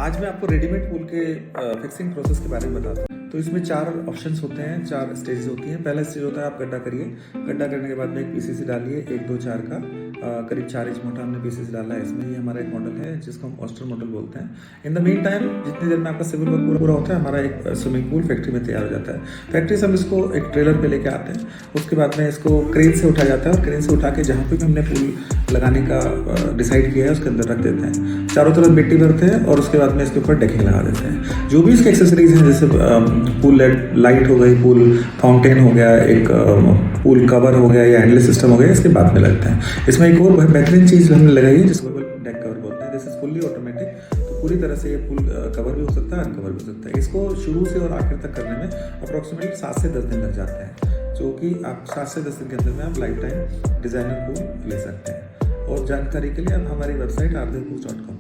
आज मैं आपको रेडीमेड पूल के फिक्सिंग प्रोसेस के बारे में बताता हूँ। तो इसमें 4 ऑप्शंस होते हैं, 4 स्टेजेस होती हैं। पहला स्टेज होता है आप गड्ढा करिए, गड्ढा करने के बाद में एक पीसीसी डालिए, 1, 2, 4 का करीब 4 इंच मोटा हमने पीसीसी डाला है इसमें। ये हमारा एक मॉडल है जिसको हम ऑस्टर मॉडल बोलते हैं। इन द मीन टाइम जितनी देर में आपका सिविल वर्क पूरा होता है, हमारा एक स्विमिंग पूल फैक्ट्री में तैयार हो जाता है। फैक्ट्री से हम इसको एक ट्रेलर पे लेके आते हैं, उसके बाद में इसको क्रेन से उठाया जाता है और क्रेन से उठा के जहाँ पे भी हमने पूल लगाने का डिसाइड किया है उसके अंदर रख देते हैं। चारों तरफ मिट्टी भरते हैं और उसके बाद में इसके ऊपर डेकिंग लगा देते हैं। जो भी इसके एक्सेसरीज हैं, जैसे पूल लाइट हो गई, पूल फाउंटेन हो गया, एक पूल कवर हो गया या हैंडल सिस्टम हो गया, इसके बाद में लगते हैं। इसमें एक और बेहतरीन चीज़ हमने लगाई है जिसको डेक कवर बोलते हैं। दिस इज फुल्ली ऑटोमेटिक, तो पूरी तरह से ये पूल कवर भी हो सकता है, अनकवर भी हो सकता है। इसको शुरू से और आखिर तक करने में अप्रॉक्सीमेटली 7 से 10 दिन लग जाते हैं, जो कि आप 7 से 10 दिन के अंदर में आप लाइफ टाइम डिज़ाइनर पूल ले सकते हैं। और जानकारी के लिए आप हमारी वेबसाइट arrdevpools.com